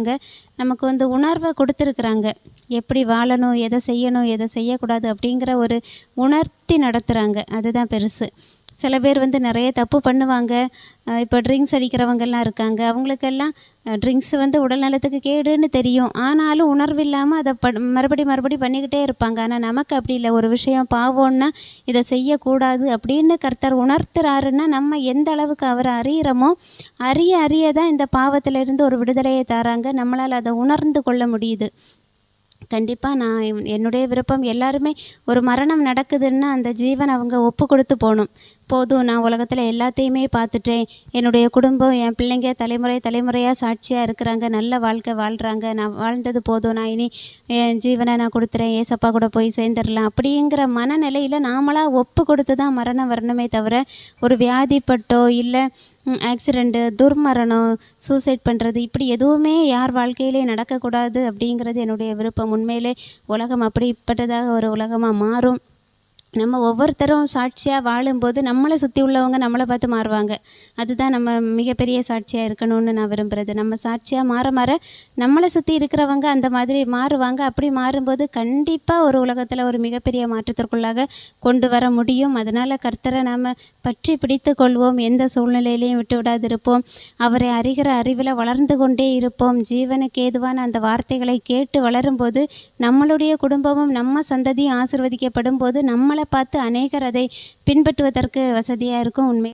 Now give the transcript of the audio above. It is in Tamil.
கொடுத்துருக்குறாங்க. நமக்கு வந்து உணர்வை கொடுத்துருக்குறாங்க. எப்படி வாழணும், எதை செய்யணும், எதை செய்யக்கூடாது அப்படிங்கிற ஒரு உணர்த்தி நடத்துகிறாங்க. அதுதான் பெருசு. சில பேர் வந்து நிறைய தப்பு பண்ணுவாங்க. இப்போ ட்ரிங்க்ஸ் அடிக்கிறவங்கெல்லாம் இருக்காங்க. அவங்களுக்கெல்லாம் ட்ரிங்க்ஸ் வந்து உடல் நலத்துக்கு கேடுன்னு தெரியும். ஆனாலும் உணர்வு இல்லாமல் அதை மறுபடி பண்ணிக்கிட்டே இருப்பாங்க. ஆனால் நமக்கு அப்படி இல்லை. ஒரு விஷயம் பாவம்னா இதை செய்யக்கூடாது அப்படின்னு கர்த்தர் உணர்த்துறாருன்னா நம்ம எந்த அளவுக்கு அவரை அறியிறோமோ அறிய தான் இந்த பாவத்திலிருந்து ஒரு விடுதலையை தராங்க. நம்மளால் அதை உணர்ந்து கொள்ள முடியுது. கண்டிப்பாக நான் என்னுடைய விருப்பம் எல்லாருமே ஒரு மரணம் நடக்குதுன்னா அந்த ஜீவன் அவங்க ஒப்பு கொடுத்து போகணும். போதும், நான் உலகத்தில் எல்லாத்தையுமே பார்த்துட்டேன். என்னுடைய குடும்பம், என் பிள்ளைங்க தலைமுறையாக சாட்சியாக இருக்கிறாங்க. நல்ல வாழ்க்கை வாழ்கிறாங்க. நான் வாழ்ந்தது போதும். நான் இனி என் ஜீவனை நான் கொடுத்துறேன். ஏசப்பா கூட போய் சேர்ந்துடலாம் அப்படிங்கிற மனநிலையில் நாமளாக ஒப்பு கொடுத்து தான் மரணம் வரணுமே தவிர ஒரு வியாதிப்பட்டோ இல்லை ஆக்சிடெண்ட்டு, துர்மரணம், சூசைட் பண்ணுறது இப்படி எதுவுமே யார் வாழ்க்கையிலே நடக்கக்கூடாது அப்படிங்கிறது என்னுடைய விருப்பம். உண்மையிலே உலகம் அப்படிப்பட்டதாக ஒரு உலகமாக மாறும். நம்ம ஒவ்வொருத்தரும் சாட்சியாக வாழும்போது நம்மளை சுற்றி உள்ளவங்க நம்மளை பார்த்து மாறுவாங்க. அதுதான் நம்ம மிகப்பெரிய சாட்சியாக இருக்கணும்னு நான் விரும்புகிறது. நம்ம சாட்சியாக மாற நம்மளை சுற்றி இருக்கிறவங்க அந்த மாதிரி மாறுவாங்க. அப்படி மாறும்போது கண்டிப்பாக ஒரு உலகத்தில் ஒரு மிகப்பெரிய மாற்றத்திற்குள்ளாக கொண்டு வர முடியும். அதனால் கர்த்தரை நாம் பற்றி பிடித்து கொள்வோம். எந்த சூழ்நிலையிலையும் விட்டு விடாது இருப்போம். அவரை அறிகிற அறிவில் வளர்ந்து கொண்டே இருப்போம். ஜீவனுக்கு ஏதுவான அந்த வார்த்தைகளை கேட்டு வளரும்போது நம்மளுடைய குடும்பமும் நம்ம சந்ததியும் ஆசீர்வதிக்கப்படும் போது நம்மளை பார்த்து அநேகர் அதை பின்பற்றுவதற்கு வசதியாக இருக்கும். உண்மை